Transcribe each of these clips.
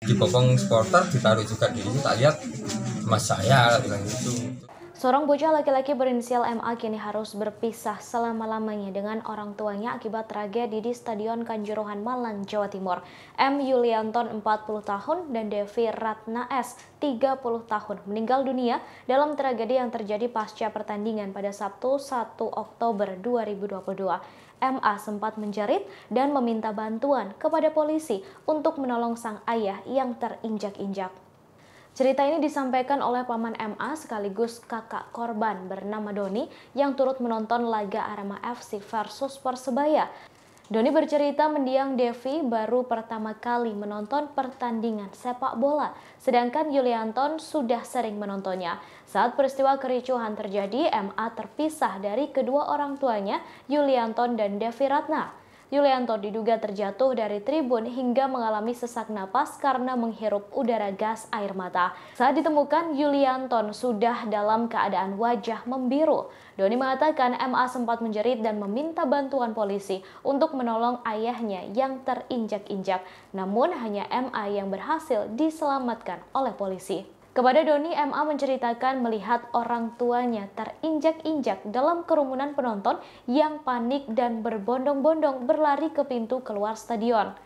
dibopong supporter, ditaruh juga di sini. Tak lihat mas saya bilang gitu. Seorang bocah laki-laki berinisial MA kini harus berpisah selama-lamanya dengan orang tuanya akibat tragedi di Stadion Kanjuruhan Malang, Jawa Timur. M. Yulianton 40 tahun dan Devi Ratna S. 30 tahun meninggal dunia dalam tragedi yang terjadi pasca pertandingan pada Sabtu 1 Oktober 2022. MA sempat menjerit dan meminta bantuan kepada polisi untuk menolong sang ayah yang terinjak-injak. Cerita ini disampaikan oleh paman MA sekaligus kakak korban bernama Doni yang turut menonton laga Arema FC versus Persebaya. Doni bercerita mendiang Devi baru pertama kali menonton pertandingan sepak bola, sedangkan Yulianton sudah sering menontonnya. Saat peristiwa kericuhan terjadi, MA terpisah dari kedua orang tuanya, Yulianton dan Devi Ratna. Yulianton diduga terjatuh dari tribun hingga mengalami sesak napas karena menghirup udara gas air mata. Saat ditemukan, Yulianton sudah dalam keadaan wajah membiru. Doni mengatakan MA sempat menjerit dan meminta bantuan polisi untuk menolong ayahnya yang terinjak-injak. Namun hanya MA yang berhasil diselamatkan oleh polisi. Kepada Doni, MA menceritakan melihat orang tuanya terinjak-injak dalam kerumunan penonton yang panik dan berbondong-bondong berlari ke pintu keluar stadion.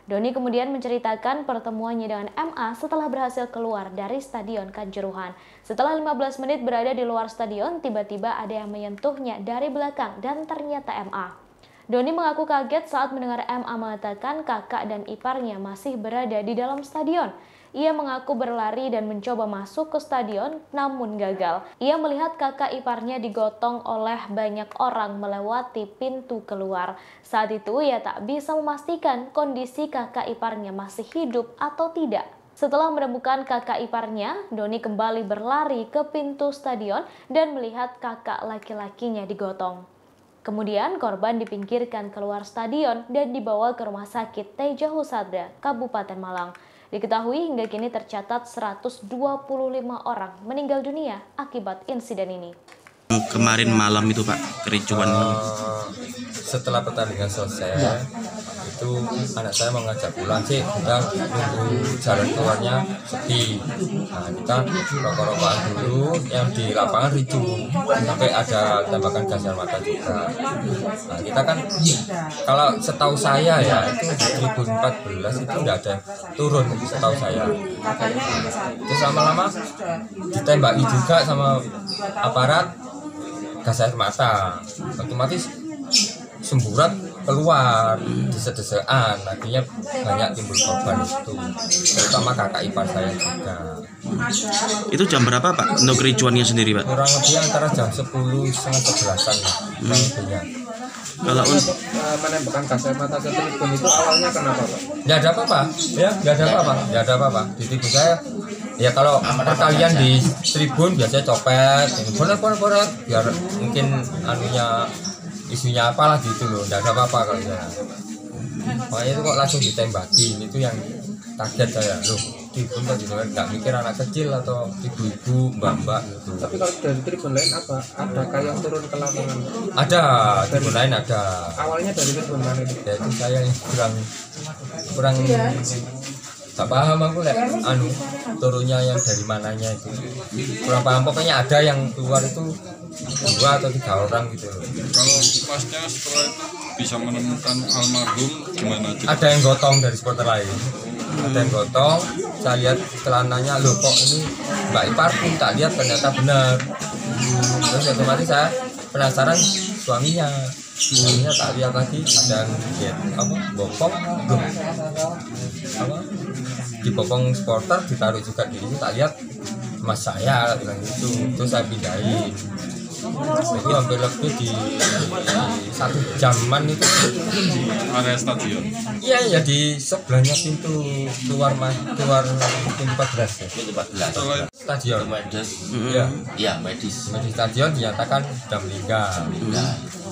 Doni kemudian menceritakan pertemuannya dengan MA setelah berhasil keluar dari Stadion Kanjuruhan. Setelah 15 menit berada di luar stadion, tiba-tiba ada yang menyentuhnya dari belakang dan ternyata MA. Doni mengaku kaget saat mendengar MA mengatakan kakak dan iparnya masih berada di dalam stadion. Ia mengaku berlari dan mencoba masuk ke stadion, namun gagal. Ia melihat kakak iparnya digotong oleh banyak orang melewati pintu keluar. Saat itu ia tak bisa memastikan kondisi kakak iparnya masih hidup atau tidak. Setelah menemukan kakak iparnya, Doni kembali berlari ke pintu stadion dan melihat kakak laki-lakinya digotong. Kemudian korban dipinggirkan keluar stadion dan dibawa ke Rumah Sakit Teja Husada, Kabupaten Malang. Diketahui hingga kini tercatat 125 orang meninggal dunia akibat insiden ini. Kemarin malam itu Pak, kericuan setelah pertandingan selesai, itu anak saya mau ngajak pulang sih, kita nunggu jalan keluarnya sepi. Nah, kita rokok-rokokan dulu, yang di lapangan ricu, sampai ada tembakan gas air mata juga. Nah, kita kan, kalau setahu saya ya, itu di tribun 14 itu nggak ada turun, setahu saya. Terus lama-lama ditembaki juga sama aparat gas air mata, otomatis semburat keluar, desa-desaan, akhirnya banyak timbul korban itu, terutama kakak ipar saya juga. Itu jam berapa Pak untuk kericuannya sendiri Pak? Kurang lebih antara jam 10 setengah 11-an kurang lebihnya. Kalau menembakkan gas air mata ke tribun itu awalnya kenapa Pak? Nggak ada apa-apa, ya nggak ada apa-apa, nggak ada apa-apa. Di tribun saya, ya kalau perkalian di tribun biasanya copet, boret, biar mungkin anunya isunya apalah gitu loh, nggak ada apa-apa kalau saya. Makanya itu kok langsung ditembakin, itu yang kaget saya loh. Tribun tadi nggak mikir anak kecil atau ibu-ibu, mbak-mbak gitu. Tapi kalau dari tribun lain apa? Adakah yang turun ke lapangan? Ada, tribun lain ada. Awalnya dari tribun mana itu? Ya itu saya yang kurang tak paham aku lah, turunnya yang dari mananya itu kurang paham. Pokoknya ada yang keluar itu 2 atau 3 orang gitu. Kalau pasnya setelah itu bisa menemukan almarhum gimana? Ada yang gotong dari supporter lain, ada yang gotong. Saya lihat celananya, loh kok ini Mbak Ipar pun tak lihat, ternyata benar. Terus otomatis saya penasaran, suaminya tak lihat lagi, ada yang bopong, dibopong supporter, ditaruh juga di sini. Tak lihat mas saya bilang gitu, terus saya pindahin. Jadi hampir lebih di 1 jaman itu. Area stadion. Iya ya, di sebelahnya pintu keluar pintu 14 ya. Pintu 14. Stadion. Medis. Iya. Iya, medis. Di stadion dinyatakan sudah meninggal.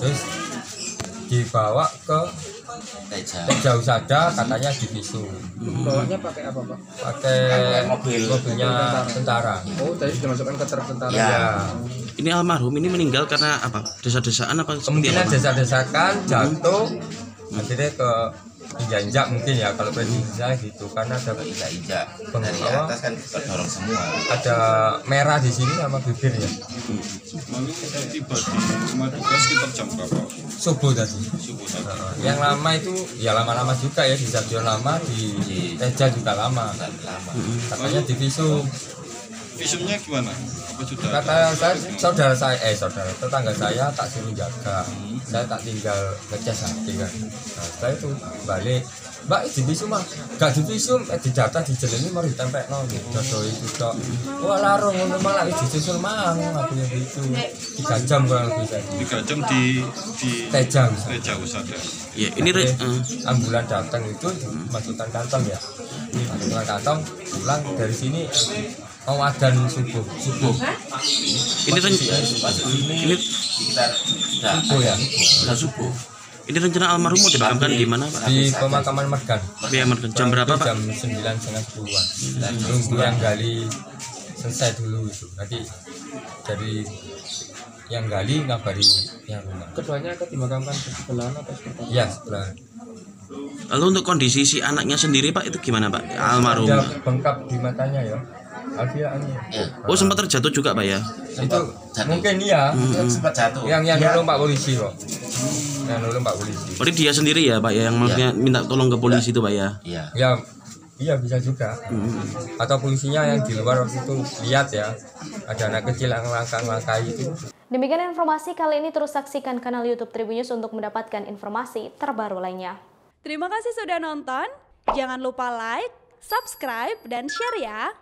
Terus dibawa ke Teja Husada, katanya di Bisu. Bawanya pakai apa Pak? Pakai mobilnya tentara. Oh, tadi sudah masukkan ke truk tentara. Ya. Ini almarhum ini meninggal karena apa? Desa-desaan apa? Kemungkinan desa-desakan, jatuh, akhirnya ke injak mungkin ya kalau prediksi saya gitu, karena ada Injak-injak dari Bengkok. atas kan terdorong semua. ada merah di sini sama bibir ya. Lalu tiba di rumah duka sekitar jam berapa? Subuh tadi. Subuh tadi. Yang lama itu ya lama-lama juga ya, di stadion lama, di Teja juga lama. Lama. Katanya di visum. Visumnya gimana? Apa sudah Kata saya, tetangga saya tak suruh jaga. Saya tak tinggal ngecas hati kan. Nah, setelah itu balik, Mbak di visum mah, gak di visum, didata dijeleni mau ditempel jodoh itu tok. Wah larung ngono malah disusul mang aku yang itu 3 jam kurang lebih saya. 3 jam di Teja. Teja Usada. Ya, ini Ambulan datang itu masukkan kantong ya. Masukkan kantong, pulang dari sini mau adzan subuh. ini Ini sekitar Subuh ya. sudah subuh. ini rencana almarhum mau dimakamkan di mana, Pak? Di pemakaman Mergan. Ya, jam berapa, Pak? Jam 9:30-an. Tunggu yang gali selesai dulu itu. Nanti dari yang gali ngabari yang rumah. Keduanya akan dimakamkan di sebelahan atau seperti apa? Iya, sebelah. Lalu untuk kondisi si anaknya sendiri, Pak, itu gimana, Pak? Almarhum. Ada bengkap di matanya ya. Alfia ini. Oh, sempat terjatuh juga, Pak ya? Itu mungkin iya. Sempat jatuh. Yang nolong Pak Polisi kok. Yang nolong Pak Polisi. Berarti dia sendiri ya, Pak ya, yang maksudnya minta tolong ke polisi itu, Pak ya? Iya. Ya, iya bisa juga. Atau polisinya yang di luar waktu itu lihat ya, ada anak kecil yang langkah-langkah itu. Demikian informasi kali ini, terus saksikan kanal YouTube Tribun News untuk mendapatkan informasi terbaru lainnya. Terima kasih sudah nonton. Jangan lupa like, subscribe, dan share ya.